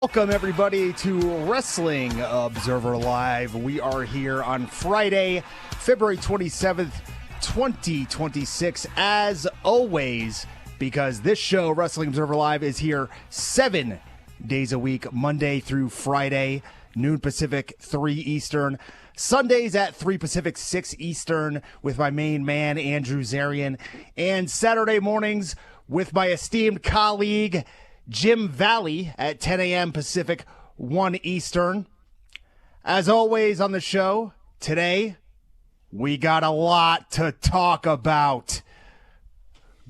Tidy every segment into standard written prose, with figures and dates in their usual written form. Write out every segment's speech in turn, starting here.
Welcome, everybody, to Wrestling Observer Live. We are here on Friday, February 27th, 2026, as always, because this show, Wrestling Observer Live, is here 7 days a week, Monday through Friday, noon Pacific, 3 Eastern. Sundays at 3 Pacific, 6 Eastern, with my main man, Andrew Zarian. And Saturday mornings with my esteemed colleague, Jim Valley, at 10 a.m. Pacific, 1 Eastern. As always on the show, today, we got a lot to talk about.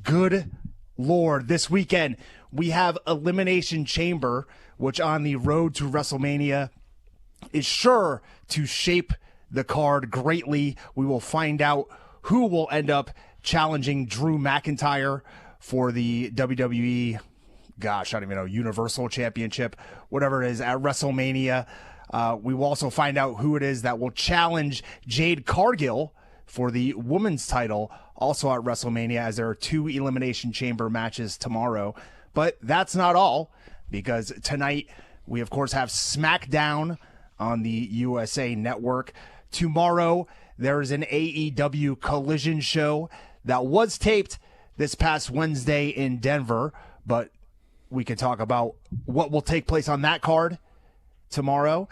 Good Lord. This weekend, we have Elimination Chamber, which on the road to WrestleMania is sure to shape the card greatly. We will find out who will end up challenging Drew McIntyre for the WWE, I don't even know, Universal Championship, whatever it is, at WrestleMania. We will also find out who it is that will challenge Jade Cargill for the women's title, also at WrestleMania, as there are 2 Elimination Chamber matches tomorrow. But that's not all, because tonight we, of course, have SmackDown on the USA Network. Tomorrow, there is an AEW Collision show that was taped this past Wednesday in Denver, but we can talk about what will take place on that card tomorrow.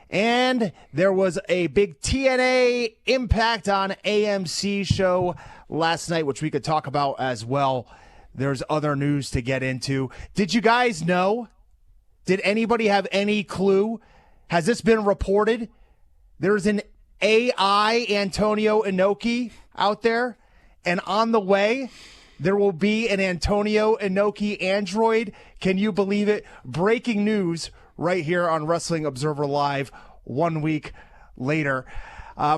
And there was a big TNA Impact on AMC show last night, which we could talk about as well. There's other news to get into. Did you guys know? Did anybody have any clue? Has this been reported? There's an AI Antonio Inoki out there, and on the way, there will be an Antonio Inoki android. Can you believe it? Breaking news right here on Wrestling Observer Live 1 week later.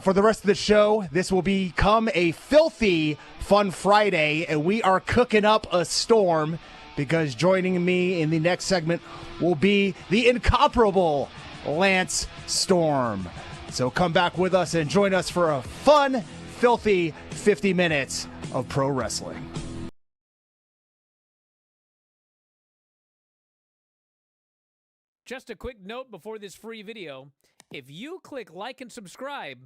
For the rest of the show, this will become a filthy fun Friday, and we are cooking up a storm, because joining me in the next segment will be the incomparable Lance Storm. So come back with us and join us for a fun, filthy 50 minutes of pro wrestling. Just a quick note before this free video. If you click like and subscribe,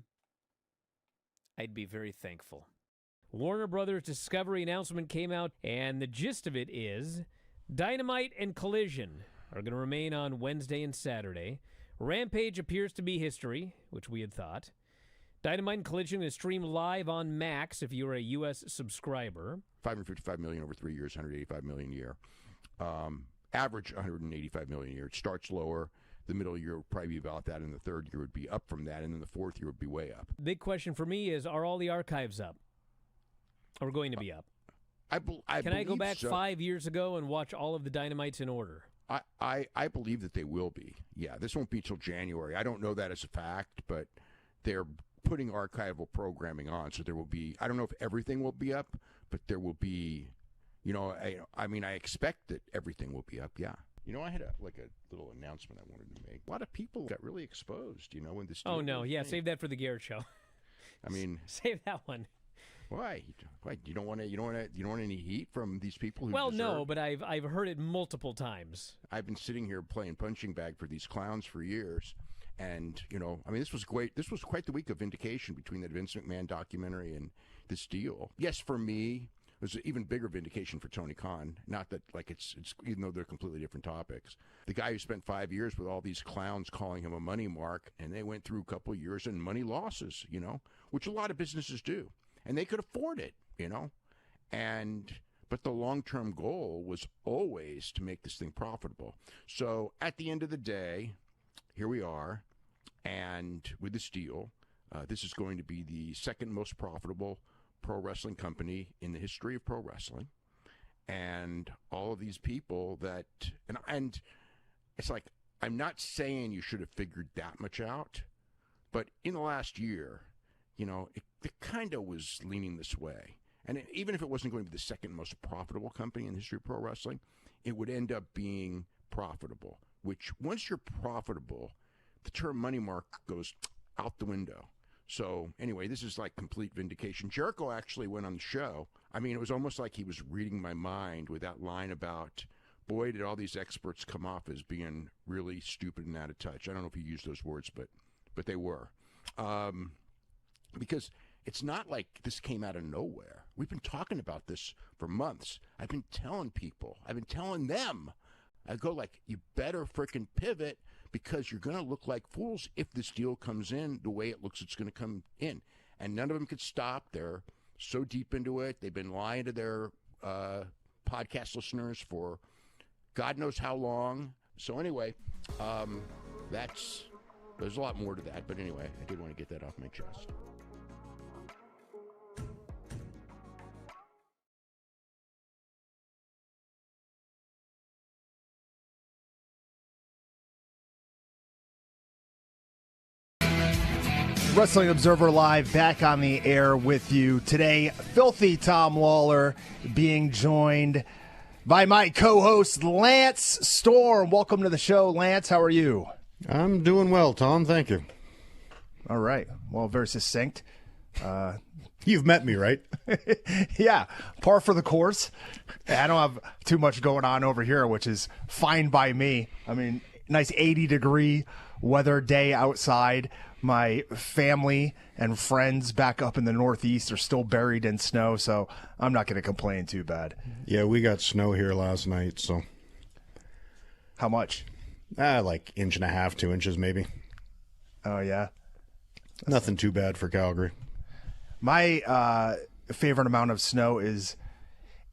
I'd be very thankful. Warner Brothers Discovery announcement came out, and the gist of it is Dynamite and Collision are going to remain on Wednesday and Saturday. Rampage appears to be history, which we had thought. Dynamite and Collision is streamed live on Max if you're a U.S. subscriber. $555 million over 3 years, $185 million a year. Average $185 million a year. It starts lower. The middle year would probably be about that, and the third year would be up from that, and then the fourth year would be way up. Big question for me is, are all the archives up? Or going to be up? Can I go back 5 years ago and watch all of the Dynamites in order? I believe that they will be. Yeah, this won't be till January. I don't know that as a fact, but they're putting archival programming on, so there will be, I don't know if everything will be up, but there will be, I expect that everything will be up, yeah. I had a little announcement I wanted to make. A lot of people got really exposed, when this. Oh, no, yeah, save that for the Garrett show. Save that one. Why? You don't want any heat from these people who Well, deserve? no, but I've heard it multiple times. I've been sitting here playing punching bag for these clowns for years, and this was great. This was quite the week of vindication between that Vince McMahon documentary and this deal. Yes, for me, it was an even bigger vindication for Tony Khan. Not that it's even though they're completely different topics. The guy who spent 5 years with all these clowns calling him a money mark, and they went through a couple of years in money losses, which a lot of businesses do. And they could afford it, but the long-term goal was always to make this thing profitable. So at the end of the day, here we are, and with this deal, this is going to be the second most profitable pro wrestling company in the history of pro wrestling. And all of these people that, and it's like, I'm not saying you should have figured that much out, but in the last year, it kind of was leaning this way. And even if it wasn't going to be the second most profitable company in the history of pro wrestling, it would end up being profitable, which once you're profitable, the term money mark goes out the window. So anyway, this is like complete vindication. Jericho actually went on the show. It was almost like he was reading my mind with that line about boy, did all these experts come off as being really stupid and out of touch. I don't know if you used those words, but they were. Because it's not like this came out of nowhere. We've been talking about this for months. I've been telling people. I've been telling them. I go like, you better frickin' pivot because you're going to look like fools if this deal comes in the way it looks it's going to come in. And none of them could stop. They're so deep into it. They've been lying to their podcast listeners for God knows how long. So anyway, there's a lot more to that. But anyway, I did want to get that off my chest. Wrestling Observer Live back on the air with you today. Filthy Tom Lawler being joined by my co-host Lance Storm. Welcome to the show, Lance. How are you? I'm doing well, Tom. Thank you. All right. Well, very succinct. You've met me, right? Yeah, par for the course. I don't have too much going on over here, which is fine by me. I mean, nice 80-degree weather day outside. My family and friends back up in the Northeast are still buried in snow, so I'm not going to complain too bad. Yeah, we got snow here last night, so. How much? Like 1.5 2 inches maybe. Oh, yeah? Nothing too bad for Calgary. My favorite amount of snow is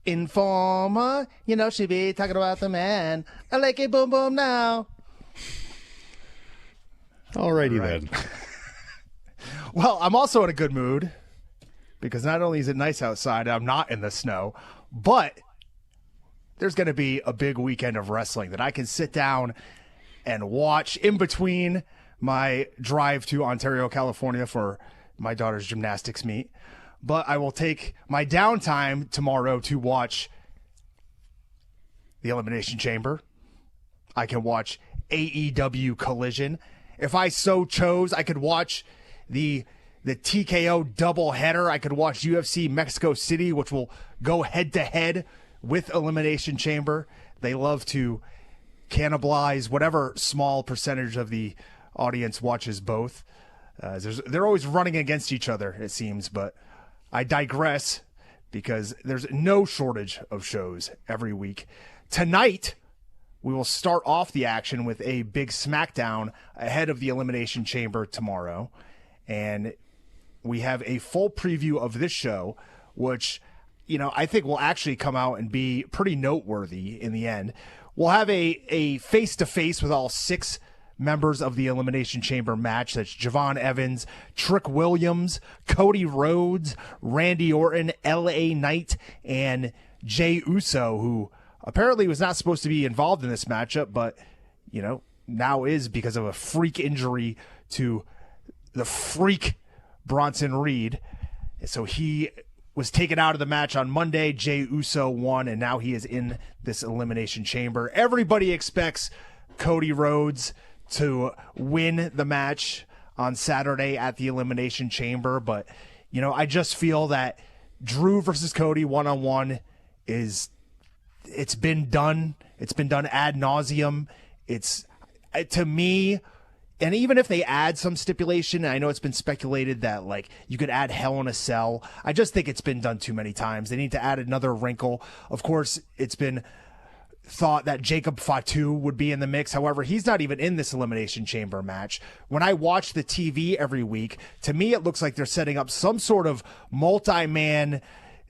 Informer. You know, she be talking about the man. I like it, boom, boom, now. Alrighty then. Well, I'm also in a good mood because not only is it nice outside, I'm not in the snow, but there's going to be a big weekend of wrestling that I can sit down and watch in between my drive to Ontario, California for my daughter's gymnastics meet. But I will take my downtime tomorrow to watch the Elimination Chamber. I can watch AEW Collision. If I so chose, I could watch the TKO doubleheader. I could watch UFC Mexico City, which will go head-to-head with Elimination Chamber. They love to cannibalize whatever small percentage of the audience watches both. They're always running against each other, it seems, but I digress because there's no shortage of shows every week. Tonight, we will start off the action with a big SmackDown ahead of the Elimination Chamber tomorrow. And we have a full preview of this show, which, you know, I think will actually come out and be pretty noteworthy in the end. We'll have a face-to-face with all 6 members of the Elimination Chamber match. That's Javon Evans, Trick Williams, Cody Rhodes, Randy Orton, LA Knight, and Jey Uso, who apparently was not supposed to be involved in this matchup, but, you know, now is because of a freak injury to the freak Bronson Reed. So he was taken out of the match on Monday. Jey Uso won, and now he is in this Elimination Chamber. Everybody expects Cody Rhodes to win the match on Saturday at the Elimination Chamber, but, you know, I just feel that Drew versus Cody one-on-one it's been done. It's been done ad nauseum. It's, to me, and even if they add some stipulation, I know it's been speculated that, like, you could add Hell in a Cell. I just think it's been done too many times. They need to add another wrinkle. Of course, it's been thought that Jacob Fatu would be in the mix. However, he's not even in this Elimination Chamber match. When I watch the TV every week, to me, it looks like they're setting up some sort of multi-man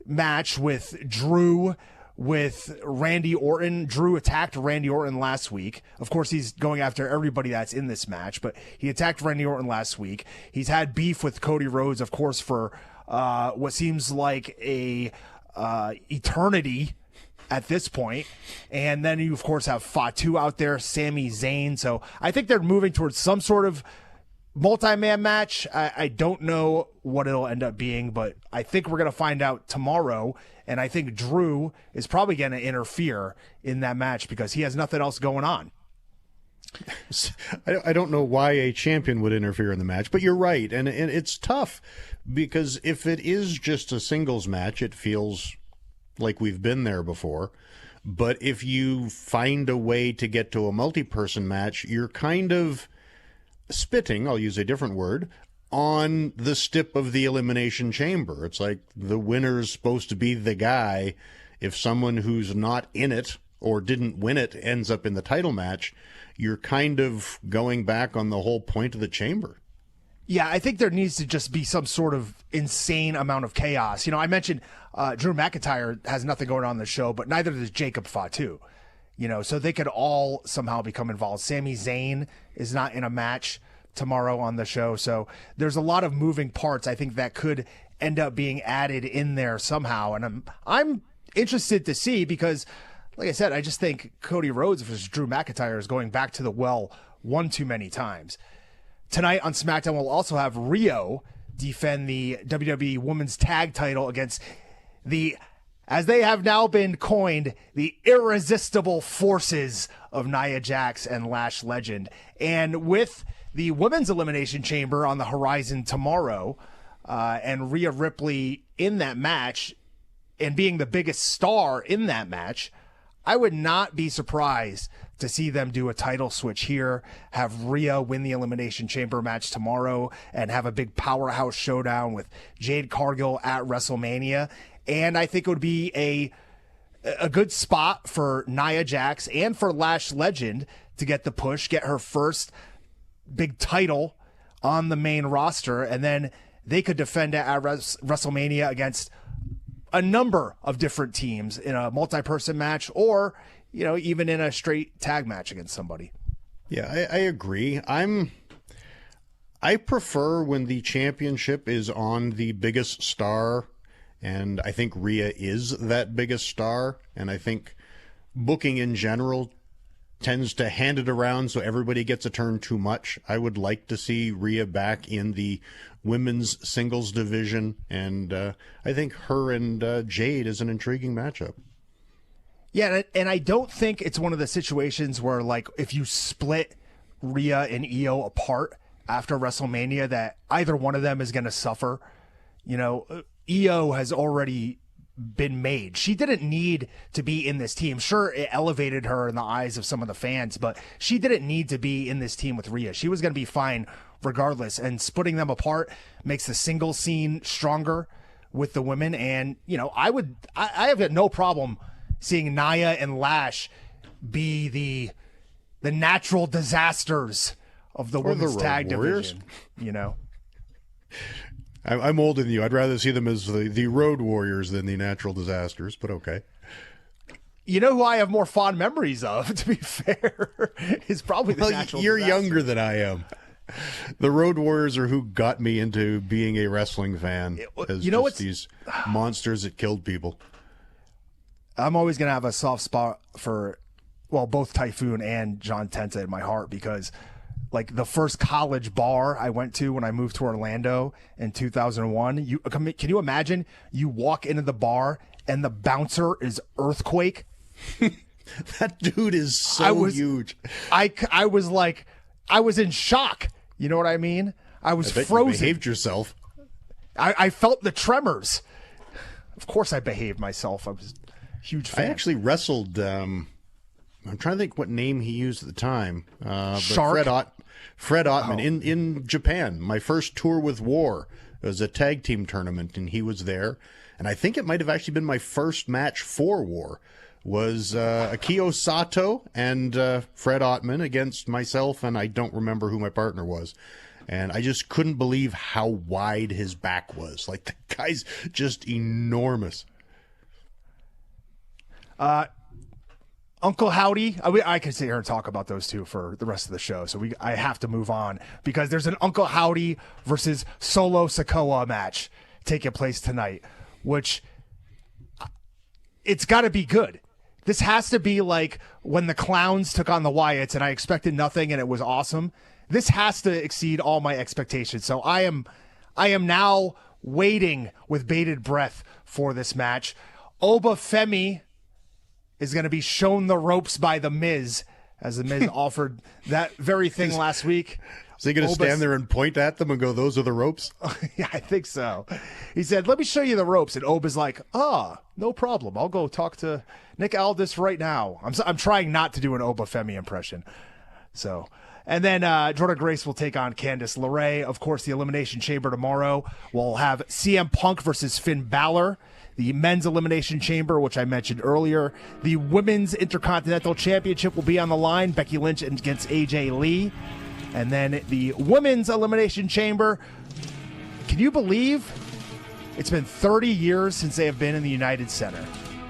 match with Drew, with Randy Orton. Drew attacked Randy Orton last week. Of course, he's going after everybody that's in this match, but he attacked Randy Orton last week. He's had beef with Cody Rhodes, of course, for what seems like a eternity at this point. And then you, of course, have Fatu out there, Sami Zayn. So I think they're moving towards some sort of multi-man match. I don't know what it'll end up being, but I think we're going to find out tomorrow. And I think Drew is probably going to interfere in that match because he has nothing else going on. I don't know why a champion would interfere in the match, but you're right. And it's tough because if it is just a singles match, it feels like we've been there before. But if you find a way to get to a multi-person match, you're kind of spitting, I'll use a different word, on the stip of the Elimination Chamber. It's like the winner's supposed to be the guy. If someone who's not in it or didn't win it ends up in the title match, you're kind of going back on the whole point of the chamber. Yeah, I think there needs to just be some sort of insane amount of chaos. I mentioned Drew McIntyre has nothing going on in the show, but neither does Jacob Fatu. So they could all somehow become involved. Sami Zayn is not in a match tomorrow on the show. So there's a lot of moving parts, I think, that could end up being added in there somehow. And I'm interested to see because, like I said, I just think Cody Rhodes versus Drew McIntyre is going back to the well one too many times. Tonight on SmackDown, we'll also have Rio defend the WWE Women's Tag Title against as they have now been coined, the irresistible forces of Nia Jax and Lash Legend. And with the Women's Elimination Chamber on the horizon tomorrow, and Rhea Ripley in that match and being the biggest star in that match, I would not be surprised to see them do a title switch here, have Rhea win the Elimination Chamber match tomorrow, and have a big powerhouse showdown with Jade Cargill at WrestleMania. And I think it would be a good spot for Nia Jax and for Lash Legend to get the push, get her first big title on the main roster, and then they could defend it at WrestleMania against a number of different teams in a multi-person match or, even in a straight tag match against somebody. Yeah, I agree. I prefer when the championship is on the biggest star, and I think Rhea is that biggest star, and I think booking in general tends to hand it around so everybody gets a turn too much. I would like to see Rhea back in the women's singles division, and I think her and Jade is an intriguing matchup. Yeah, and I don't think it's one of the situations where, like, if you split Rhea and Io apart after WrestleMania, that either one of them is going to suffer. Io has already been made. She didn't need to be in this team. Sure, it elevated her in the eyes of some of the fans, but she didn't need to be in this team with Rhea. She was going to be fine regardless, and splitting them apart makes the single scene stronger with the women. And, I have got no problem seeing Nia and Lash be the natural disasters of the women's tag division, I'm older than you. I'd rather see them as the Road Warriors than the natural disasters, but okay. You know who I have more fond memories of, to be fair, is probably the natural You're disaster. younger than I am. The Road Warriors are who got me into being a wrestling fan. These monsters that killed people. I'm always going to have a soft spot for, both Typhoon and John Tenta in my heart because, like, the first college bar I went to when I moved to Orlando in 2001, can you imagine you walk into the bar and the bouncer is Earthquake? That dude is so huge. I was in shock. You know what I mean? I was frozen. You behaved yourself. I felt the tremors. Of course I behaved myself. I was a huge fan. I actually wrestled, I'm trying to think what name he used at the time. Shark? Fred Ottman in Japan. My first tour with War. It was a tag team tournament, and he was there. And I think it might have actually been my first match for War. Was Akio Sato and Fred Ottman against myself, and I don't remember who my partner was. And I just couldn't believe how wide his back was. Like, the guy's just enormous. Uncle Howdy, I could sit here and talk about those two for the rest of the show, so I have to move on because there's an Uncle Howdy versus Solo Sikoa match taking place tonight, which it's got to be good. This has to be like when the Clowns took on the Wyatts and I expected nothing and it was awesome. This has to exceed all my expectations. So I am now waiting with bated breath for this match. Oba Femi is going to be shown the ropes by The Miz as The Miz offered that very thing last week. Is he going to stand there and point at them and go, "Those are the ropes"? Yeah, I think so. He said, "Let me show you the ropes." And Oba's like, no problem. I'll go talk to Nick Aldis right now. I'm trying not to do an Oba Femi impression. So, and then Jordan Grace will take on Candice LeRae. Of course, the Elimination Chamber tomorrow. We'll have CM Punk versus Finn Balor. The Men's Elimination Chamber, which I mentioned earlier. The Women's Intercontinental Championship will be on the line. Becky Lynch against AJ Lee. And then the Women's Elimination Chamber. Can you believe it's been 30 years since they have been in the United Center?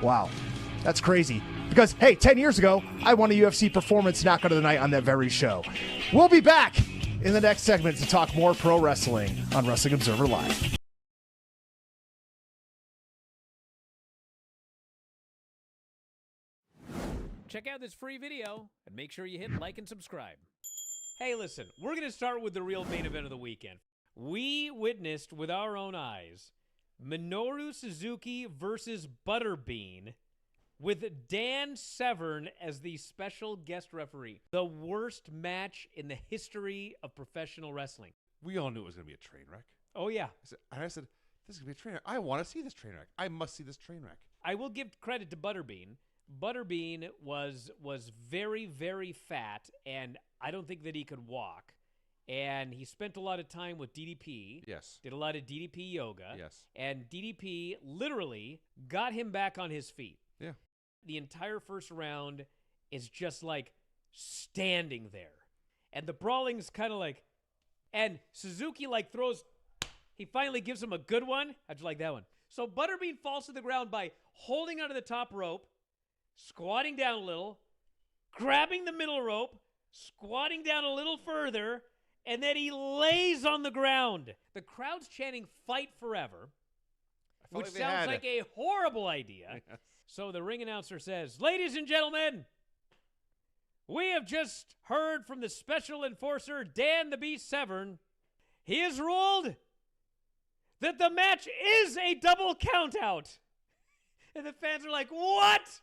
Wow. That's crazy. Because, hey, 10 years ago, I won a UFC Performance Knockout of the Night on that very show. We'll be back in the next segment to talk more pro wrestling on Wrestling Observer Live. Check out this free video and make sure you hit like and subscribe. Hey, listen, we're going to start with the real main event of the weekend. We witnessed with our own eyes Minoru Suzuki versus Butterbean with Dan Severn as the special guest referee. The worst match in the history of professional wrestling. We all knew it was going to be a train wreck. Oh, yeah. I said, this is going to be a train wreck. I want to see this train wreck. I must see this train wreck. I will give credit to Butterbean. Butterbean was very, very fat, and I don't think that he could walk. And he spent a lot of time with DDP. Yes. Did a lot of DDP yoga. Yes. And DDP literally got him back on his feet. Yeah. The entire first round is just like standing there. And the brawling's kind of like, and Suzuki like throws, he finally gives him a good one. How'd you like that one? So Butterbean falls to the ground by holding onto the top rope, squatting down a little, grabbing the middle rope, squatting down a little further, and then he lays on the ground. The crowd's chanting "Fight Forever," which sounds like a horrible idea. Yes. So the ring announcer says, "Ladies and gentlemen, we have just heard from the special enforcer, Dan the Beast Severn. He has ruled that the match is a double countout." And the fans are like, "What?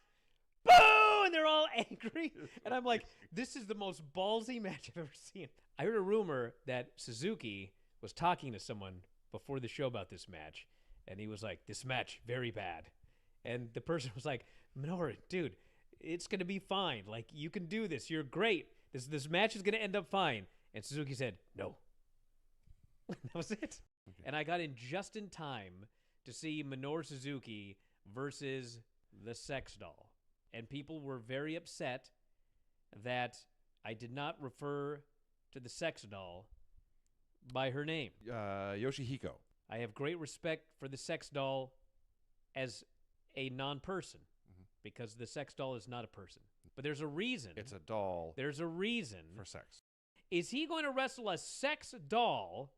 Boo!" And they're all angry. And I'm like, this is the most ballsy match I've ever seen. I heard a rumor that Suzuki was talking to someone before the show about this match. And he was like, "This match, very bad." And the person was like, "Minoru, dude, it's going to be fine. Like, you can do this. You're great. This match is going to end up fine." And Suzuki said, "No." That was it. Okay. And I got in just in time to see Minoru Suzuki versus the Sex Doll. And people were very upset that I did not refer to the Sex Doll by her name. Yoshihiko. I have great respect for the Sex Doll as a non-person because the Sex Doll is not a person. But there's a reason. It's a doll. There's a reason. For sex. Is he going to wrestle a sex doll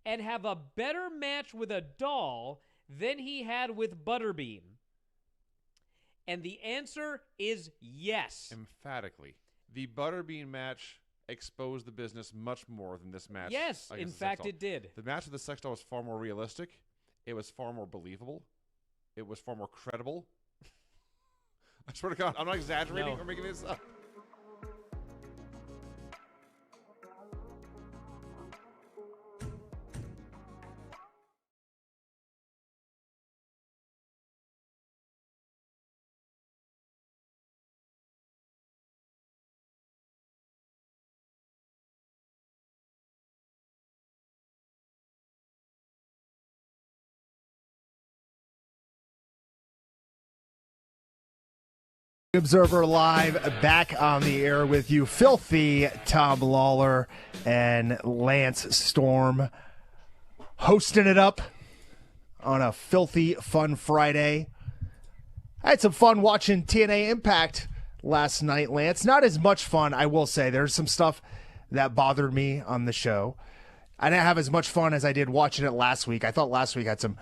and have a better match with a doll than he had with Butterbean? And the answer is yes. Emphatically. The Butterbean match exposed the business much more than this match. Yes, in fact it did. The match with the Sex Doll was far more realistic. It was far more believable. It was far more credible. I swear to God, I'm not exaggerating or making this up. Observer Live, back on the air with you. Filthy Tom Lawler and Lance Storm hosting it up on a filthy fun Friday. I had some fun watching TNA Impact last night, Lance. Not as much fun, I will say. There's some stuff that bothered me on the show. I didn't have as much fun as I did watching it last week. I thought last week had some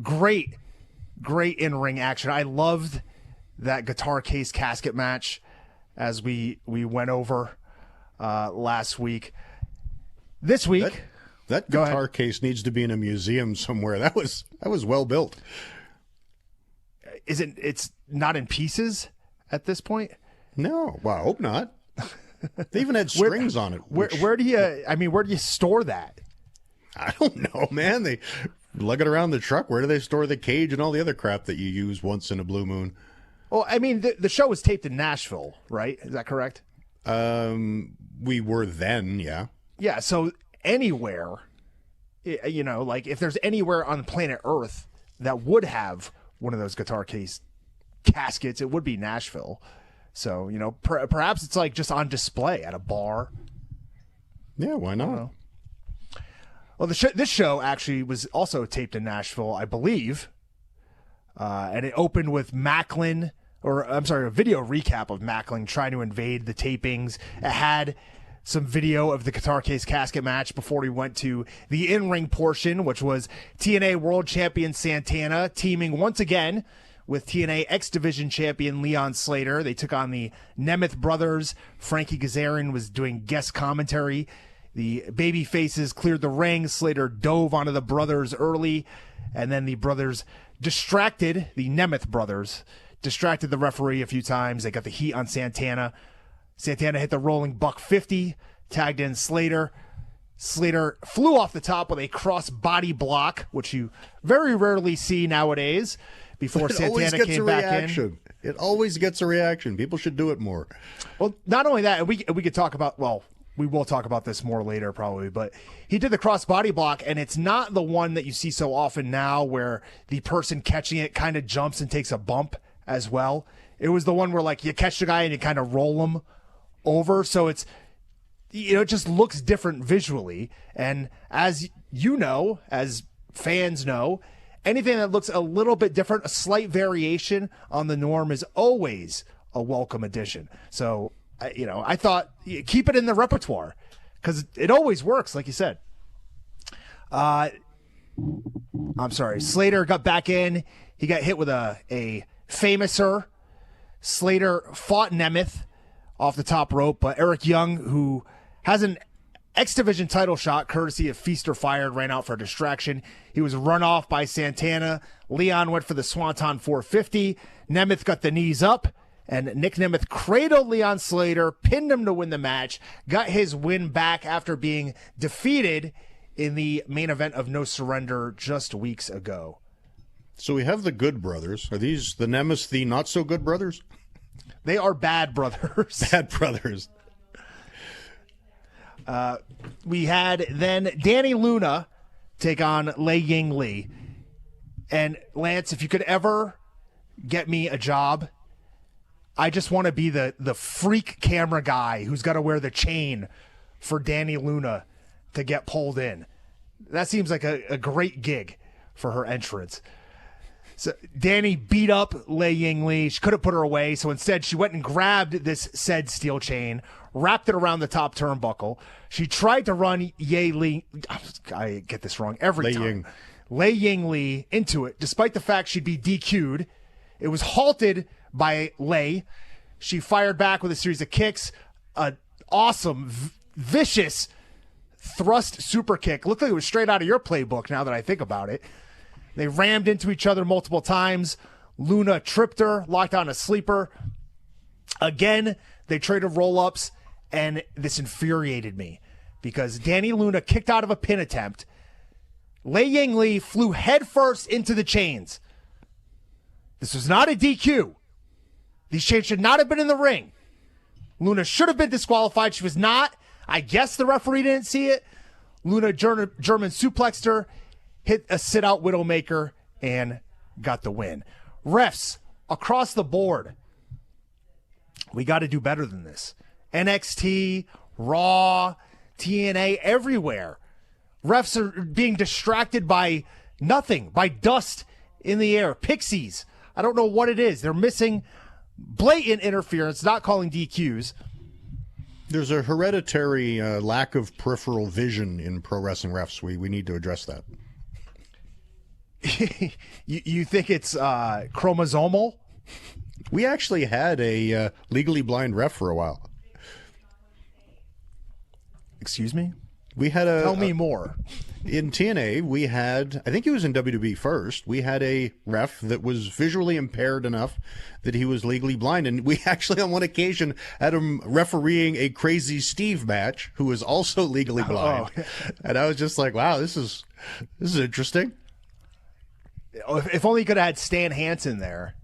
great in-ring action. I loved that guitar case casket match as we went over last week. This week, that guitar case needs to be in a museum somewhere. That was well built. It's not in pieces at this point? No, well, I hope not. They even had strings on it. Where do you store that? I don't know, man. They lug it around the truck. Where do they store the cage and all the other crap that you use once in a blue moon? Well, I mean, the show was taped in Nashville, right? Is that correct? We were then, yeah. Yeah, so anywhere, like if there's anywhere on planet Earth that would have one of those guitar case caskets, it would be Nashville. So, perhaps it's like just on display at a bar. Yeah, why not? Well, this show actually was also taped in Nashville, I believe. And it opened with Macklin, a video recap of Macklin trying to invade the tapings. It had some video of the guitar case casket match before we went to the in-ring portion, which was TNA World Champion Santana teaming once again with TNA X Division Champion Leon Slater. They took on the Nemeth brothers. Frankie Kazarian was doing guest commentary. The baby faces cleared the ring. Slater dove onto the brothers early, and then the brothers the Nemeth brothers distracted the referee a few times. They got the heat on Santana. Santana hit the rolling buck 50, tagged in Slater. Slater flew off the top with a cross body block, which you very rarely see nowadays. Before Santana came back in. It always gets a reaction. People should do it more. Well, not only that, we could talk about, we will talk about this more later probably, but he did the cross body block, and it's not the one that you see so often now where the person catching it kind of jumps and takes a bump as well. It was the one where like you catch the guy and you kind of roll him over. So it's, it just looks different visually. And as you know, as fans know, anything that looks a little bit different, a slight variation on the norm is always a welcome addition. So, I thought keep it in the repertoire because it always works, like you said. I'm sorry. Slater got back in. He got hit with a famouser. Slater fought Nemeth off the top rope, but Eric Young, who has an X Division title shot courtesy of Feast or Fired, ran out for a distraction. He was run off by Santana. Leon went for the Swanton 450. Nemeth got the knees up, and Nick Nemeth cradled Leon Slater, pinned him to win the match, got his win back after being defeated in the main event of No Surrender just weeks ago. So we have the good brothers. Are these the Nemeth, the not so good brothers? They are bad brothers. Bad brothers. We had then Danny Luna take on Lei Ying Lee. And Lance, if you could ever get me a job, I just want to be the freak camera guy who's got to wear the chain for Danny Luna to get pulled in. That seems like a great gig for her entrance. So Danny beat up Lei Ying Lee. She couldn't put her away, so instead she went and grabbed this said steel chain, wrapped it around the top turnbuckle. She tried to run I get this wrong every time. Lei Ying Lee into it, despite the fact she'd be DQ'd. It was halted by Lei. She fired back with a series of kicks. An awesome, vicious thrust super kick. Looked like it was straight out of your playbook now that I think about it. They rammed into each other multiple times. Luna tripped her, locked on a sleeper. Again, they traded roll-ups, and this infuriated me because Danny Luna kicked out of a pin attempt. Lei Ying Lee flew headfirst into the chains. This was not a DQ. These chains should not have been in the ring. Luna should have been disqualified. She was not. I guess the referee didn't see it. Luna German suplexed her, hit a sit-out Widowmaker, and got the win. Refs, across the board, we got to do better than this. NXT, Raw, TNA, everywhere. Refs are being distracted by nothing, by dust in the air, pixies. I don't know what it is. They're missing blatant interference, not calling DQs. There's a hereditary lack of peripheral vision in pro wrestling refs. We need to address that. You think it's chromosomal? We actually had a legally blind ref for a while. Excuse me? We had Tell me more. in TNA, we had, I think he was in WWE first, we had a ref that was visually impaired enough that he was legally blind. And we actually, on one occasion, had him refereeing a Crazy Steve match, who was also legally blind. Oh. And I was just like, wow, this is interesting. If only you could have had Stan Hansen there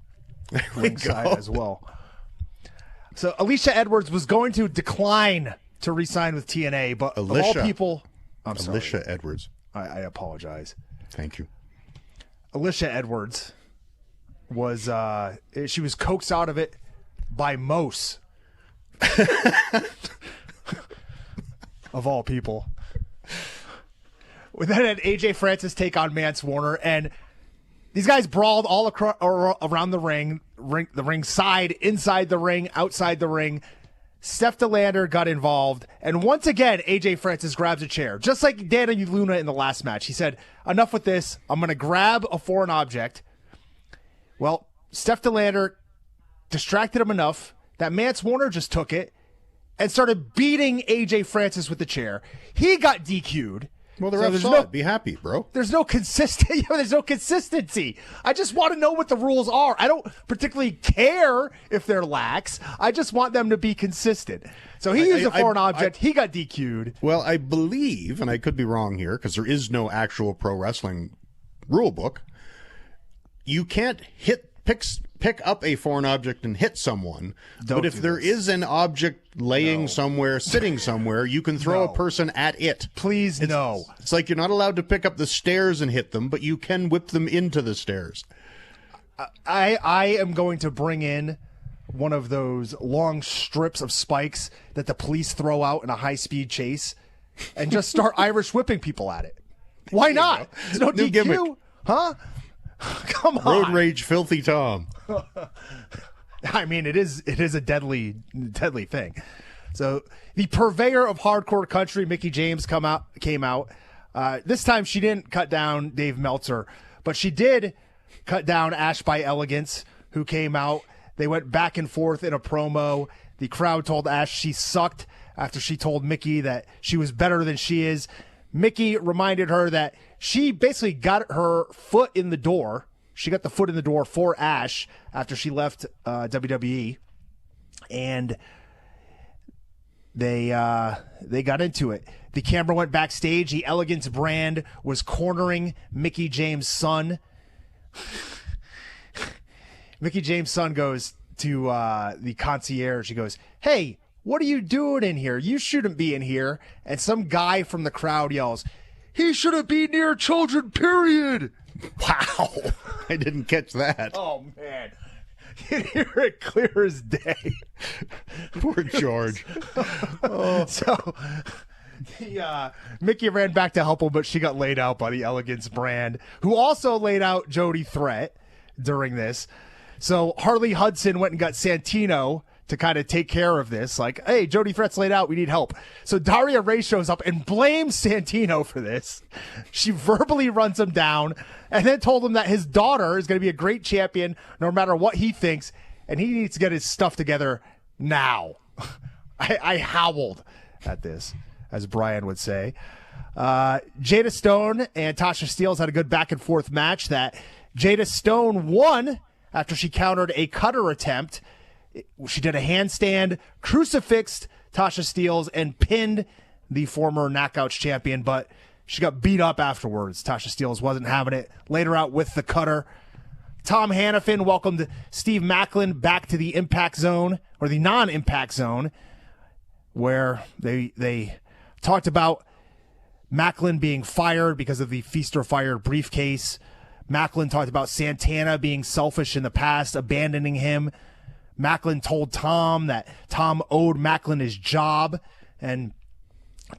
ringside as well. So Alicia Edwards was going to decline to re-sign with TNA, but of all people... I'm sorry. Alicia Edwards. I apologize. Thank you. Alicia Edwards was she was coaxed out of it by Mose. Of all people. We then had AJ Francis take on Mance Warner, and these guys brawled all across around the ring, the ring side, inside the ring, outside the ring. Steph DeLander got involved, and once again, AJ Francis grabs a chair, just like Dana Luna in the last match. He said, enough with this. I'm going to grab a foreign object. Well, Steph DeLander distracted him enough that Mance Warner just took it and started beating AJ Francis with the chair. He got DQ'd. Well, the ref saw it. Be happy, bro. There's no consistency. I just want to know what the rules are. I don't particularly care if they're lax. I just want them to be consistent. So he used a foreign object. He got DQ'd. Well, I believe, and I could be wrong here because there is no actual pro wrestling rule book, you can't pick up a foreign object and hit someone. But if there is an object laying somewhere, sitting somewhere, you can throw a person at it. Please, no. It's like you're not allowed to pick up the stairs and hit them, but you can whip them into the stairs. I am going to bring in one of those long strips of spikes that the police throw out in a high-speed chase and just start Irish whipping people at it. Why not? There's no New DQ. gimmick. Huh? Come on. Road Rage Filthy Tom. I mean, it is a deadly thing. So the purveyor of hardcore country, Mickie James, came out. This time she didn't cut down Dave Meltzer, but she did cut down Ash by Elegance, who came out. They went back and forth in a promo. The crowd told Ash she sucked after she told Mickie that she was better than she is. Mickie reminded her that she basically got her foot in the door. She got the foot in the door for Ash after she left WWE, and they got into it. The camera went backstage. The Elegance brand was cornering Mickie James' son. Mickie James' son goes to the concierge. He goes, "Hey, what are you doing in here? You shouldn't be in here." And some guy from the crowd yells, "He shouldn't be near children, period." Wow. I didn't catch that. Oh, man. You hear it clear as day. Poor George. So Mickie ran back to help him, but she got laid out by the Elegance brand, who also laid out Jody Threat during this. So Harley Hudson went and got Santino to kind of take care of this. Like, hey, Jody Threat's laid out. We need help. So Daria Ray shows up and blames Santino for this. She verbally runs him down and then told him that his daughter is going to be a great champion no matter what he thinks, and he needs to get his stuff together now. I howled at this, as Brian would say. Jada Stone and Tasha Steelz had a good back and forth match that Jada Stone won after she countered a cutter attempt. She did a handstand, crucifixed Tasha Steelz, and pinned the former Knockouts champion, but she got beat up afterwards. Tasha Steelz wasn't having it. Later out with the cutter. Tom Hannafin welcomed Steve Macklin back to the Impact Zone, or the non-Impact Zone, where they talked about Macklin being fired because of the Feast or Fire briefcase. Macklin talked about Santana being selfish in the past, abandoning him. Macklin told Tom that Tom owed Macklin his job, and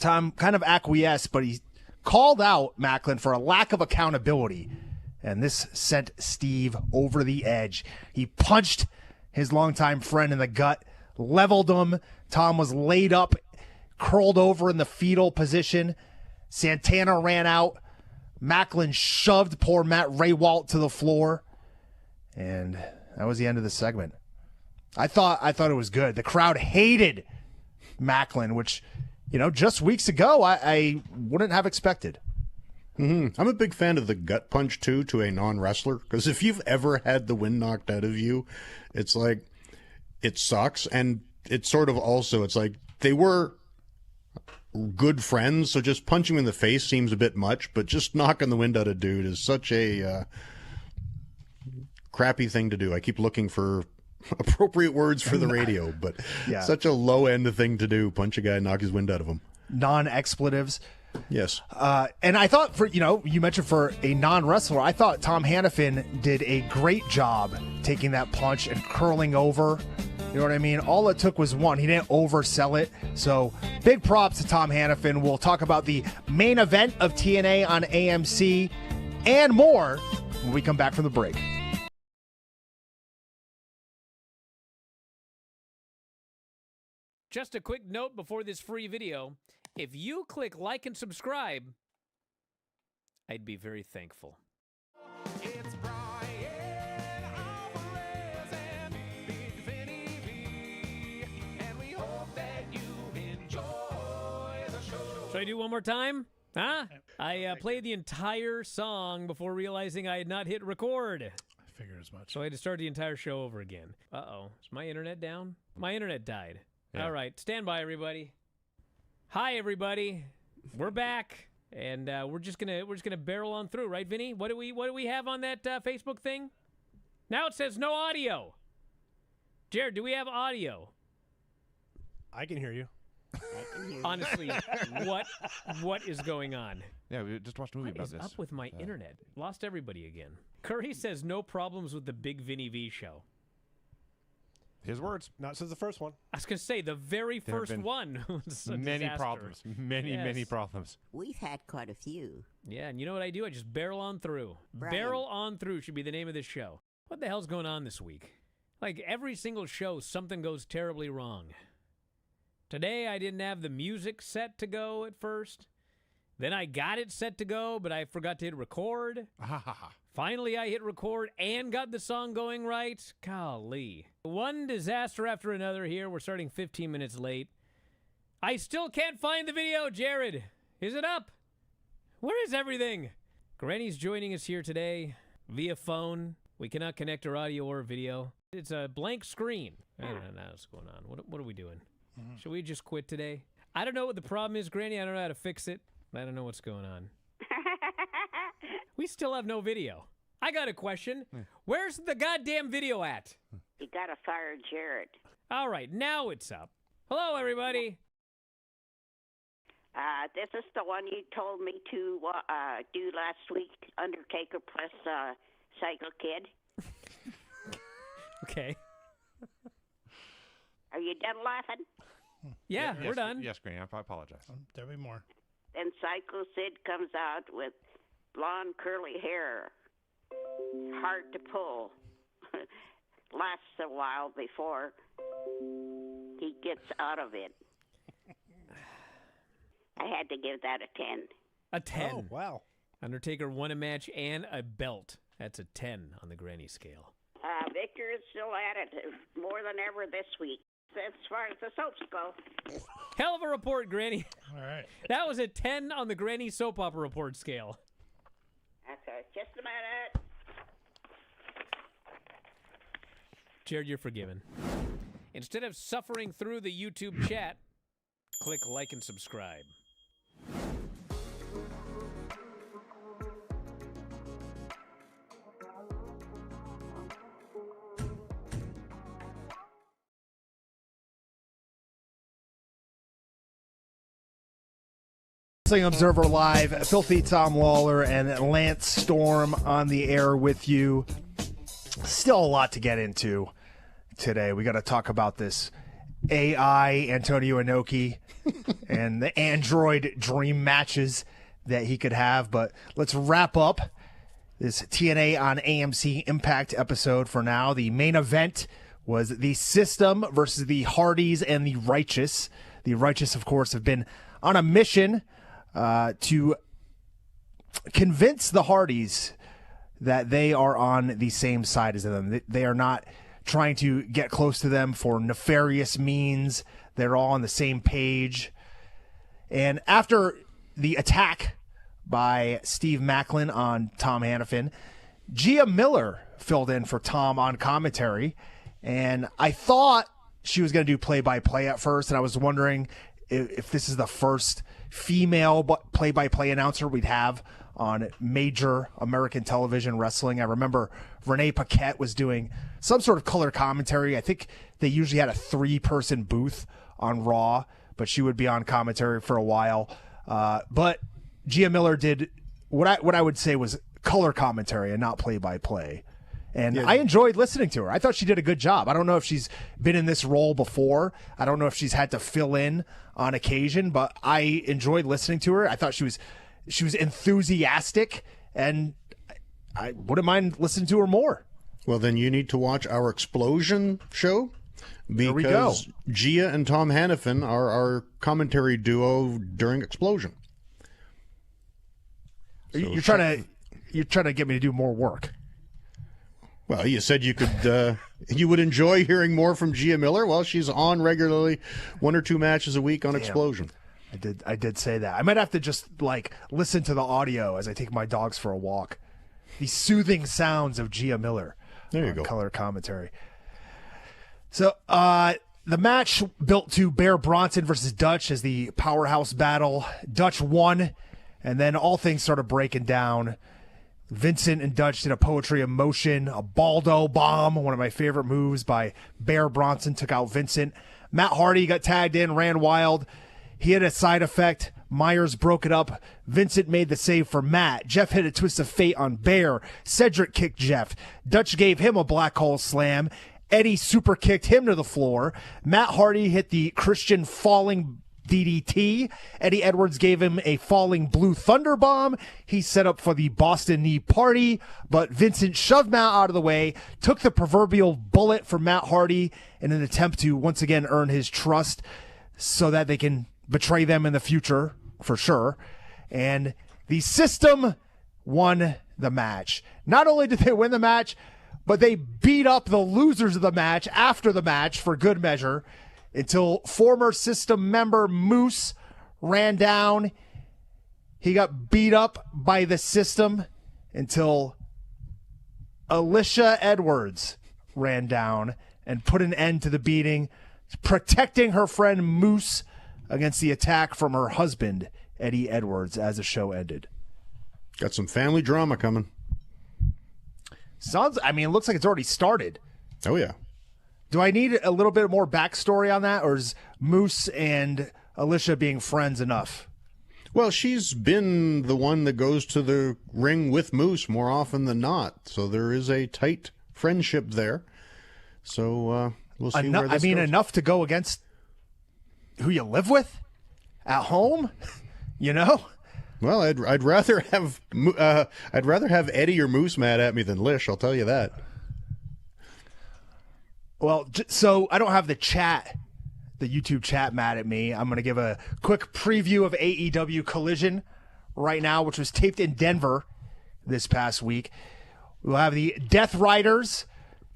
Tom kind of acquiesced, but he called out Macklin for a lack of accountability, and this sent Steve over the edge. He punched his longtime friend in the gut, leveled him. Tom was laid up, curled over in the fetal position. Santana ran out. Macklin shoved poor Matt Raywalt to the floor, and that was the end of the segment. I thought it was good. The crowd hated Macklin, which, just weeks ago I wouldn't have expected. I'm a big fan of the gut punch, too, to a non-wrestler. Because if you've ever had the wind knocked out of you, it's like, it sucks. And it's sort of also, it's like, they were good friends, so just punching him in the face seems a bit much, but just knocking the wind out of dude is such a crappy thing to do. I keep looking for appropriate words for the radio, but such a low-end thing to do, punch a guy and knock his wind out of him. Non-expletives. Yes. And I thought you mentioned for a non-wrestler, I thought Tom Hannafin did a great job taking that punch and curling over. You know what I mean? All it took was one. He didn't oversell it. So big props to Tom Hannafin. We'll talk about the main event of TNA on AMC and more when we come back from the break. Just a quick note before this free video. If you click like and subscribe, I'd be very thankful. It's Bryan Alvarez and Big Vinny V, and we hope that you enjoy the show. Should I do one more time? Huh? I played the entire song before realizing I had not hit record. I figured as much. So I had to start the entire show over again. Uh-oh. Is my internet down? My internet died. Yeah. All right. Stand by, everybody. Hi, everybody. We're back. And we're just gonna barrel on through, right, Vinny? What do we have on that Facebook thing? Now it says no audio. Jared, do we have audio? I can hear you. Honestly, what is going on? Yeah, we just watched a movie What about is this. up with my internet? Lost everybody again. Curry says no problems with the Big Vinny V show. His words. Not since the first one. I was gonna say the very There have first been one was a Many disaster. problems. Many Yes. problems. We've had quite a few. Yeah, and you know what I do? I just barrel on through. Brian. Barrel on through should be the name of this show. What the hell's going on this week? Like every single show, something goes terribly wrong. Today, I didn't have the music set to go at first. Then I got it set to go, but I forgot to hit record. Finally, I hit record and got the song going right. Golly. One disaster after another here. We're starting 15 minutes late. I still can't find the video, Jared. Is it up? Where is everything? Granny's joining us here today via phone. We cannot connect our audio or video. It's a blank screen. I don't know what's going on. What are we doing? Should we just quit today? I don't know what the problem is, Granny. I don't know how to fix it. I don't know what's going on. We still have no video. I got a question. Where's the goddamn video at? You gotta fire Jared. All right, now it's up. Hello, everybody. This is the one you told me to do last week, Undertaker plus Psycho Kid. Okay. Are you done laughing? Yeah, we're done. Yes, Granny, I apologize. There'll be more. Then Psycho Sid comes out with blonde curly hair. Hard to pull. Lasts a while before he gets out of it. I had to give that a 10. A 10. Oh, wow. Undertaker won a match and a belt. That's a 10 on the Granny scale. Victor is still at it more than ever this week, as far as the soaps go. Hell of a report, Granny. All right. That was a 10 on the Granny soap opera report scale. Okay, just a minute. Jared, you're forgiven. Instead of suffering through the YouTube chat, click like and subscribe. Wrestling Observer Live, Filthy Tom Lawler and Lance Storm on the air with you. Still a lot to get into today. We got to talk about this AI Antonio Inoki and the Android dream matches that he could have. But let's wrap up this TNA on AMC Impact episode for now. The main event was the System versus the Hardys and the Righteous. The Righteous, of course, have been on a mission to convince the Hardys that they are on the same side as them. They are not trying to get close to them for nefarious means. They're all on the same page. And after the attack by Steve Macklin on Tom Hannafin. Gia Miller filled in for Tom on commentary, and I thought she was going to do play-by-play at first, and I was wondering if this is the first female play-by-play announcer we'd have on major American television wrestling. I remember Renee Paquette was doing some sort of color commentary. I think they usually had a 3-person booth on Raw, but she would be on commentary for a while. But Gia Miller did what I would say was color commentary and not play-by-play. And I enjoyed listening to her. I thought she did a good job. I don't know if she's been in this role before. I don't know if she's had to fill in on occasion, but I enjoyed listening to her. I thought she was enthusiastic, and I wouldn't mind listening to her more. Well, then you need to watch our Explosion show, There we go. because Gia and Tom Hannafin are our commentary duo during Explosion. You're trying to get me to do more work. Well, you said you could, you would enjoy hearing more from Gia Miller. Well, she's on regularly, 1 or 2 matches a week on Explosion. I did say that. I might have to just listen to the audio as I take my dogs for a walk. The soothing sounds of Gia Miller. There you go. Color commentary. So the match built to Bear Bronson versus Dutch as the powerhouse battle. Dutch won, and then all things started breaking down. Vincent and Dutch did a poetry of motion, a Baldo bomb, one of my favorite moves by Bear Bronson, took out Vincent. Matt Hardy got tagged in, ran wild. He had a side effect. Myers broke it up. Vincent made the save for Matt. Jeff hit a twist of fate on Bear. Cedric kicked Jeff. Dutch gave him a black hole slam. Eddie super kicked him to the floor. Matt Hardy hit the Christian falling DDT. Eddie Edwards gave him a falling blue thunder bomb. He set up for the Boston knee party, but Vincent shoved Matt out of the way, took the proverbial bullet for Matt Hardy in an attempt to once again earn his trust so that they can betray them in the future for sure. And the System won the match. Not only did they win the match, but they beat up the losers of the match after the match for good measure, until former System member Moose ran down. He got beat up by the System until Alicia Edwards ran down and put an end to the beating, protecting her friend Moose against the attack from her husband, Eddie Edwards, as the show ended. Got some family drama coming. It looks like it's already started. Oh, yeah. Do I need a little bit more backstory on that, or is Moose and Alicia being friends enough? Well, she's been the one that goes to the ring with Moose more often than not, so there is a tight friendship there. So we'll see where this goes. Enough to go against who you live with at home, you know? Well, I'd rather have Eddie or Moose mad at me than Lish. I'll tell you that. Well, so I don't have the YouTube chat mad at me. I'm going to give a quick preview of AEW Collision right now, which was taped in Denver this past week. We'll have the Death Riders,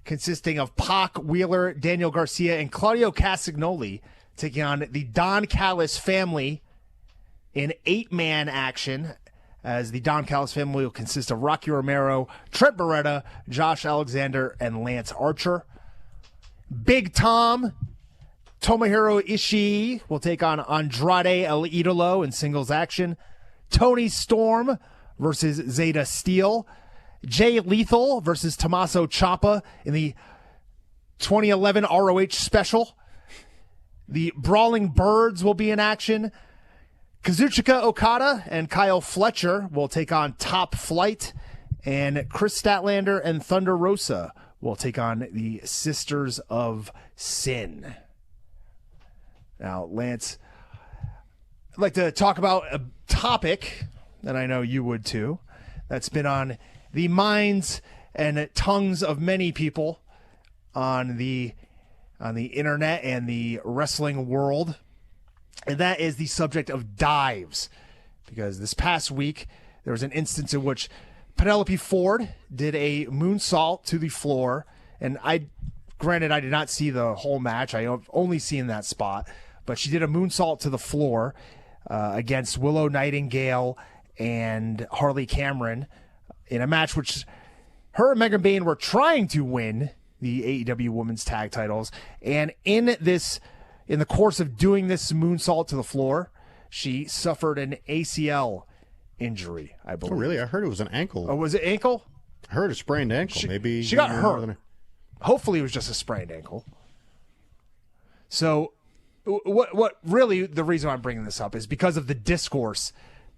consisting of Pac, Wheeler, Daniel Garcia, and Claudio Castagnoli, taking on the Don Callis family in 8-man action, as the Don Callis family will consist of Rocky Romero, Trent Beretta, Josh Alexander, and Lance Archer. Big Tom, Tomohiro Ishii will take on Andrade El Idolo in singles action. Tony Storm versus Zeta Steel. Jay Lethal versus Tommaso Ciampa in the 2011 ROH special. The Brawling Birds will be in action. Kazuchika Okada and Kyle Fletcher will take on Top Flight. And Chris Statlander and Thunder Rosa will take on the Sisters of Sin. Now, Lance, I'd like to talk about a topic that I know you would too, that's been on the minds and tongues of many people on the internet and the wrestling world, and that is the subject of dives. Because this past week, there was an instance in which Penelope Ford did a moonsault to the floor, and granted, I did not see the whole match. I have only seen that spot, but she did a moonsault to the floor against Willow Nightingale and Harley Cameron in a match which her and Megan Bayne were trying to win the AEW Women's Tag Titles. And in the course of doing this moonsault to the floor, she suffered an ACL injury, I believe. Oh, really? I heard it was an ankle. Oh, was it ankle? I heard a sprained ankle. Maybe she got hurt. Hopefully it was just a sprained ankle. So what really the reason I'm bringing this up is because of the discourse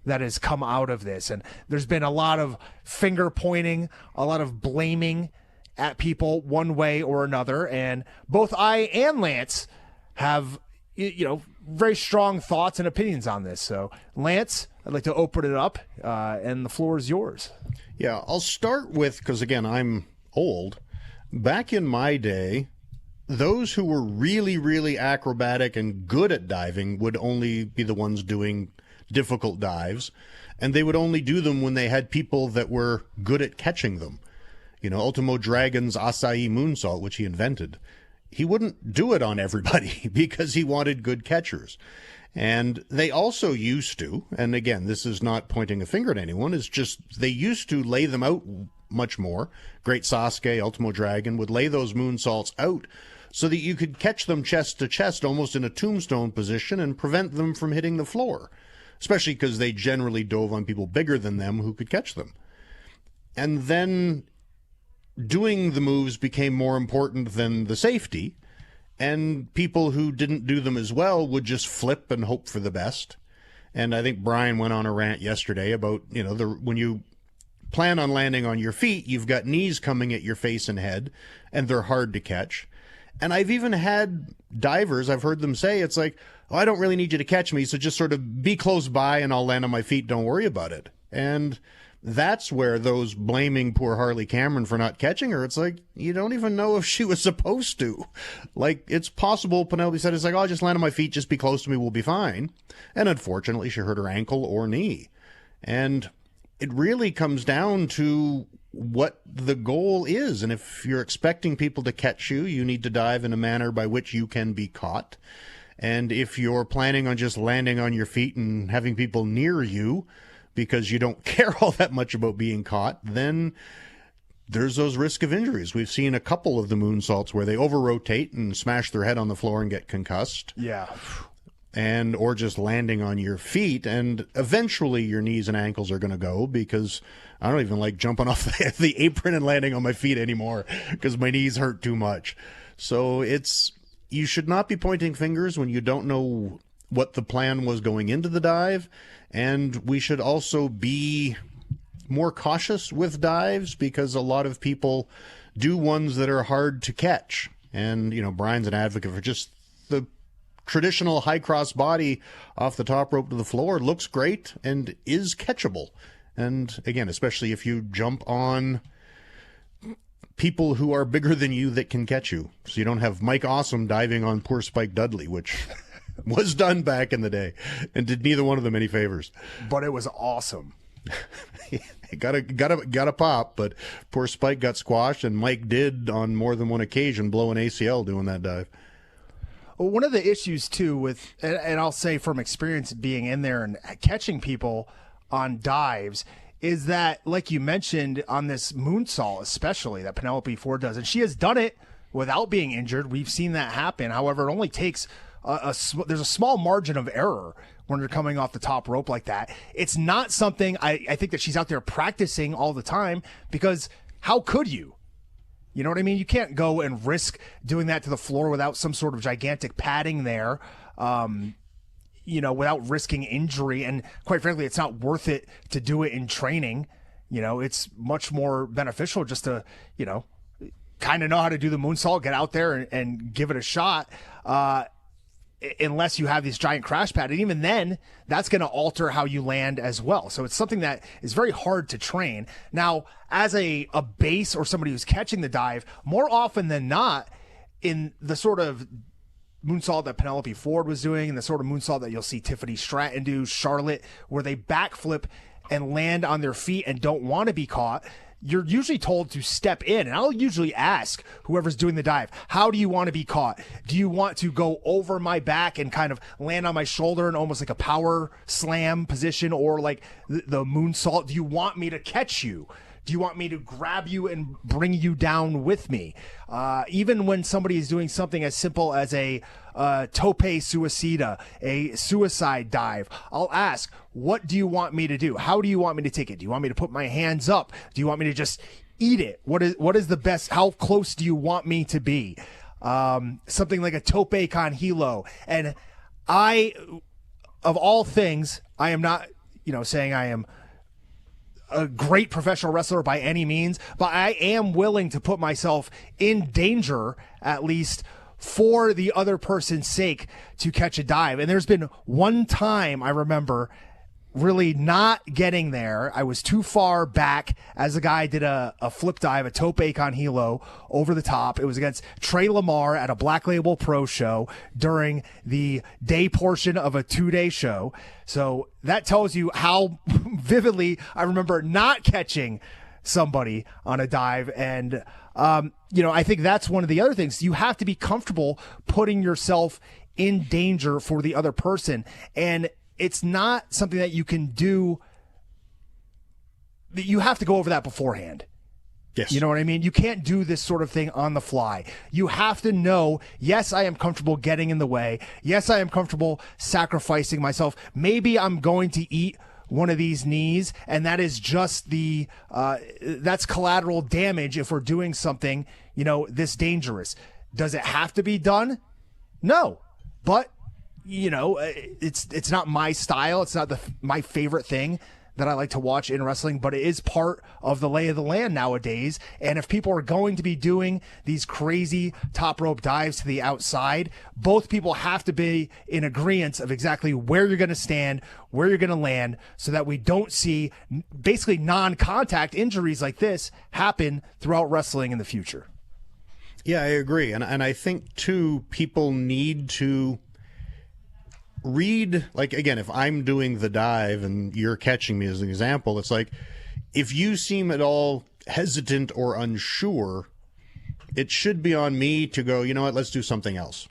that has come out of this. And there's been a lot of finger pointing, a lot of blaming at people one way or another. And both I and Lance have, very strong thoughts and opinions on this. So, Lance, I'd like to open it up, and the floor is yours. Yeah, I'll start with, because again, I'm old. Back in my day, those who were really, really acrobatic and good at diving would only be the ones doing difficult dives, and they would only do them when they had people that were good at catching them. Ultimo Dragon's Acai moonsault, which he invented, he wouldn't do it on everybody because he wanted good catchers. And they also used to, and again, this is not pointing a finger at anyone, it's just they used to lay them out much more. Great Sasuke, Ultimo Dragon would lay those moonsaults out so that you could catch them chest to chest, almost in a tombstone position, and prevent them from hitting the floor, especially because they generally dove on people bigger than them who could catch them. And then doing the moves became more important than the safety, and people who didn't do them as well would just flip and hope for the best. And I think Brian went on a rant yesterday about, when you plan on landing on your feet, you've got knees coming at your face and head, and they're hard to catch. And I've even had divers, I've heard them say, it's like, oh, I don't really need you to catch me, so just sort of be close by and I'll land on my feet, don't worry about it. And that's where those blaming poor Harley Cameron for not catching her, it's like, you don't even know if she was supposed to. Like, it's possible, Penelope said, it's like, oh, I'll just land on my feet, just be close to me, we'll be fine. And unfortunately, she hurt her ankle or knee. And it really comes down to what the goal is. And if you're expecting people to catch you, you need to dive in a manner by which you can be caught. And if you're planning on just landing on your feet and having people near you because you don't care all that much about being caught, then there's those risk of injuries. We've seen a couple of the moonsaults where they over-rotate and smash their head on the floor and get concussed. Yeah. Or just landing on your feet, and eventually your knees and ankles are going to go, because I don't even like jumping off the apron and landing on my feet anymore because my knees hurt too much. So you should not be pointing fingers when you don't know what the plan was going into the dive, and we should also be more cautious with dives because a lot of people do ones that are hard to catch. And, Brian's an advocate for just the traditional high cross body off the top rope to the floor. Looks great and is catchable. And again, especially if you jump on people who are bigger than you that can catch you. So you don't have Mike Awesome diving on poor Spike Dudley, which was done back in the day and did neither one of them any favors. But it was awesome. It got a pop, but poor Spike got squashed, and Mike did on more than one occasion blow an ACL doing that dive. Well, one of the issues, too, with, and I'll say from experience being in there and catching people on dives, is that, like you mentioned, on this moonsault especially, that Penelope Ford does, and she has done it without being injured. We've seen that happen. However, it only takes there's a small margin of error when you're coming off the top rope like that. It's not something I think that she's out there practicing all the time, because how could you? You know what I mean? You can't go and risk doing that to the floor without some sort of gigantic padding there, without risking injury. And quite frankly, it's not worth it to do it in training. It's much more beneficial just to, kind of know how to do the moonsault, get out there and give it a shot. Unless you have this giant crash pad. And even then, that's going to alter how you land as well. So it's something that is very hard to train. Now, as a base or somebody who's catching the dive, more often than not, in the sort of moonsault that Penelope Ford was doing and the sort of moonsault that you'll see Tiffany Stratton do, Charlotte, where they backflip and land on their feet and don't want to be caught, you're usually told to step in. And I'll usually ask whoever's doing the dive, how do you want to be caught? Do you want to go over my back and kind of land on my shoulder in almost like a power slam position, or like the moonsault? Do you want me to catch you? Do you want me to grab you and bring you down with me? Even when somebody is doing something as simple as a tope suicida, a suicide dive, I'll ask, what do you want me to do? How do you want me to take it? Do you want me to put my hands up? Do you want me to just eat it? What is the best? How close do you want me to be? Something like a tope con hilo. And of all things, I am not, saying I am a great professional wrestler by any means, but I am willing to put myself in danger, at least for the other person's sake, to catch a dive. And there's been one time I remember really not getting there. I was too far back as a guy did a flip dive, a tope con hilo over the top. It was against Trey Lamar at a Black Label Pro show during the day portion of a 2-day show. So that tells you how vividly I remember not catching somebody on a dive. And, I think that's one of the other things. You have to be comfortable putting yourself in danger for the other person. And it's not something that you can do. You have to go over that beforehand. Yes. You know what I mean? You can't do this sort of thing on the fly. You have to know, yes, I am comfortable getting in the way. Yes, I am comfortable sacrificing myself. Maybe I'm going to eat one of these knees, and that is just that's collateral damage if we're doing something, this dangerous. Does it have to be done? No. But it's not my style. It's not my favorite thing that I like to watch in wrestling, but it is part of the lay of the land nowadays. And if people are going to be doing these crazy top rope dives to the outside, both people have to be in agreement of exactly where you're going to stand, where you're going to land, so that we don't see basically non-contact injuries like this happen throughout wrestling in the future. Yeah, I agree. And I think, too, people need to read, like, again, if I'm doing the dive and you're catching me as an example, it's like, if you seem at all hesitant or unsure, it should be on me to go, you know what, let's do something else.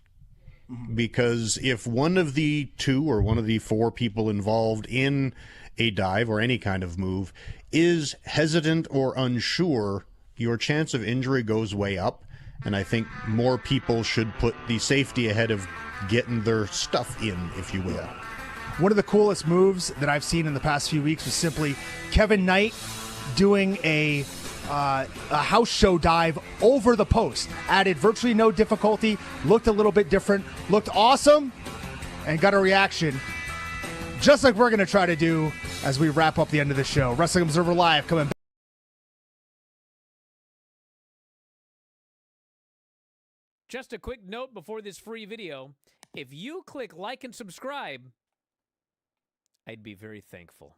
Because if one of the 2 or one of the 4 people involved in a dive or any kind of move is hesitant or unsure, your chance of injury goes way up. And I think more people should put the safety ahead of getting their stuff in, if you will. Yeah. One of the coolest moves that I've seen in the past few weeks was simply Kevin Knight doing a house show dive over the post. Added virtually no difficulty, looked a little bit different, looked awesome, and got a reaction just like we're going to try to do as we wrap up the end of the show. Wrestling Observer Live coming back. Just a quick note before this free video. If you click like and subscribe, I'd be very thankful.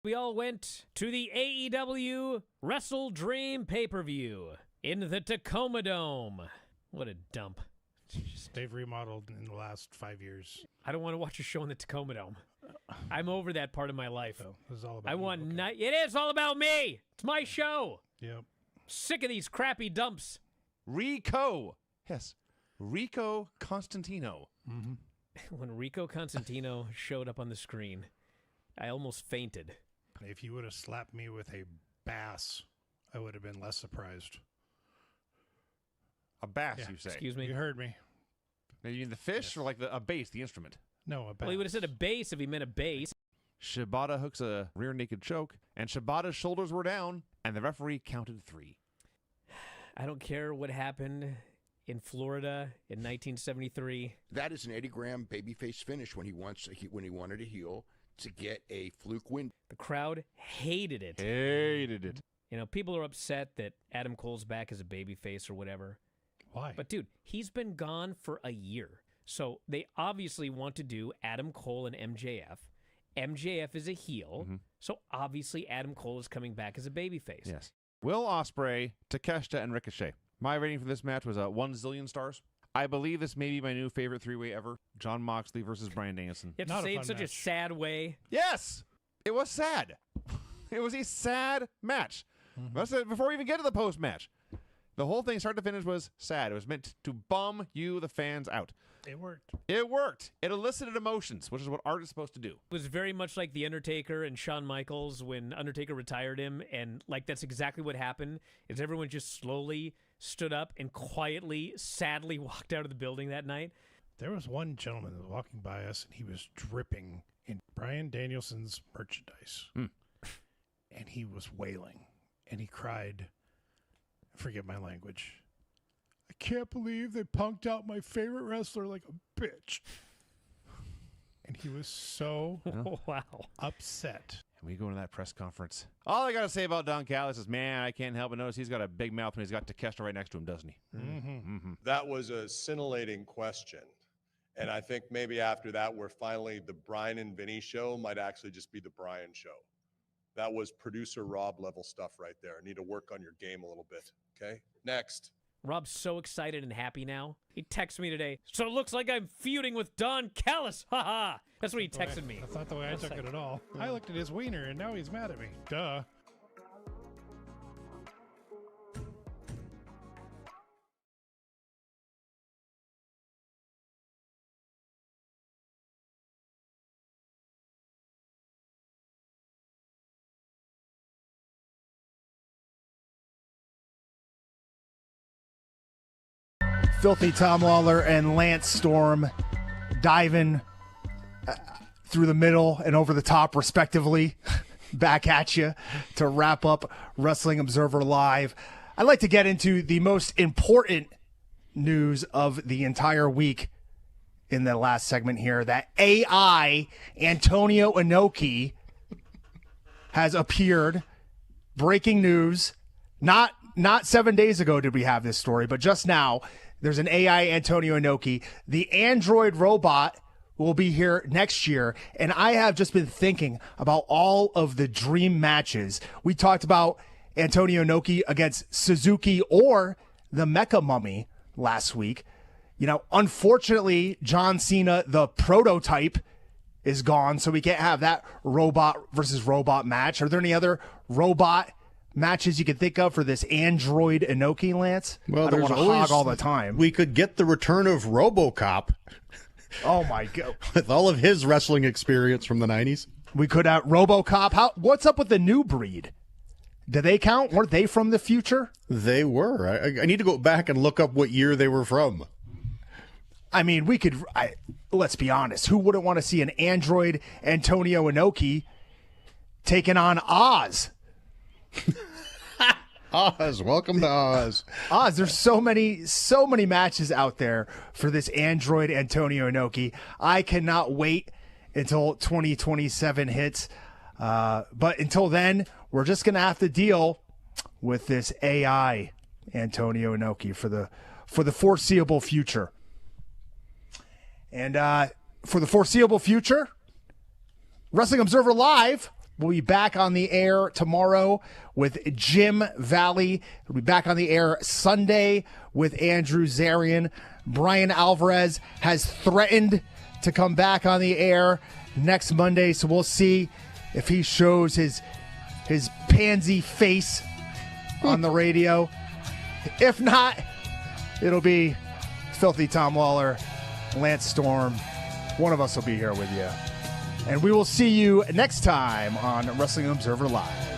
We all went to the AEW Wrestle Dream pay-per-view in the Tacoma Dome. What a dump. They've remodeled in the last 5 years. I don't want to watch a show in the Tacoma Dome. I'm over that part of my life. So this is all about I you, want okay. It is all about me. It's my show. Yep. Sick of these crappy dumps. Rico. Yes. Rico Constantino. Mm-hmm. When Rico Constantino showed up on the screen, I almost fainted. If you would have slapped me with a bass, I would have been less surprised. A bass, Yeah. you say? Excuse me? You heard me. Now, you mean the fish or like a bass, the instrument? No, a bass. Well, he would have said a bass if he meant a bass. Shibata hooks a rear naked choke, and Shibata's shoulders were down, and the referee counted 3. I don't care what happened in Florida in 1973. That is an Eddie Graham babyface finish when he wanted to heel to get a fluke win. The crowd hated it. Hated it. People are upset that Adam Cole's back as a babyface or whatever. Why? But, dude, he's been gone for a year. So they obviously want to do Adam Cole and MJF. MJF is a heel. Mm-hmm. So obviously Adam Cole is coming back as a babyface. Yes. Will Ospreay, Takeshita, and Ricochet. My rating for this match was 1 zillion stars. I believe this may be my new favorite 3-way ever. John Moxley versus Bryan Danielson. You have Not to a say it in fun such a match. sad way. Yes! It was sad. It was a sad match. That's it, before we even get to the post-match. The whole thing, start to finish, was sad. It was meant to bum you, the fans, out. It worked. It worked. It elicited emotions, which is what art is supposed to do. It was very much like The Undertaker and Shawn Michaels when Undertaker retired him, and like that's exactly what happened, is everyone just slowly stood up and quietly, sadly walked out of the building that night. There was one gentleman that was walking by us, and he was dripping in Bryan Danielson's merchandise. And he was wailing, and he cried, forget my language, I can't believe they punked out my favorite wrestler like a bitch. And he was so Wow. upset. And we go into that press conference. All I got to say about Don Callis is, man, I can't help but notice he's got a big mouth when he's got Takeshita right next to him, doesn't he? That was a scintillating question. And I think maybe after that, we're finally, the Bryan and Vinny show might actually just be the Bryan show. That was producer Rob level stuff right there. Need to work on your game a little bit. Okay, next. Rob's so excited and happy now. He texted me today. So it looks like I'm feuding with Don Callis. Ha ha. That's what he texted me. That's not the way I took it at all. I looked at his wiener, and now he's mad at me. Duh. Filthy Tom Lawler and Lance Storm diving through the middle and over the top, respectively, back at you to wrap up Wrestling Observer Live. I'd like to get into the most important news of the entire week in the last segment here, that AI Antonio Inoki has appeared. Breaking news. Not 7 days ago did we have this story, but just now. There's an AI Antonio Inoki. The android robot will be here next year. And I have just been thinking about all of the dream matches. We talked about Antonio Inoki against Suzuki or the Mecha Mummy last week. You know, unfortunately, John Cena, the prototype, is gone, so we can't have that robot versus robot match. Are there any other robot matches you could think of for this android Inoki, Lance? Well, I don't want to hog all the time. We could get the return of RoboCop. Oh my god! With all of his wrestling experience from the 90s. We could have RoboCop. What's up with the new breed? Do they count? Weren't they from the future? They were. I need to go back and look up what year they were from. I mean, we could. Let's be honest. Who wouldn't want to see an android Antonio Inoki taking on Oz? Oz, welcome to Oz. Oz, there's so many matches out there for this android Antonio Inoki. I cannot wait until 2027 hits. But until then, we're just going to have to deal with this AI Antonio Inoki for the foreseeable future. And for the foreseeable future, Wrestling Observer Live will be back on the air tomorrow with Jim Valley. We'll be back on the air Sunday with Andrew Zarian. Bryan Alvarez has threatened to come back on the air next Monday, so we'll see if he shows his pansy face on the radio. If not, it'll be Filthy Tom Lawler, Lance Storm. One of us will be here with you. And we will see you next time on Wrestling Observer Live.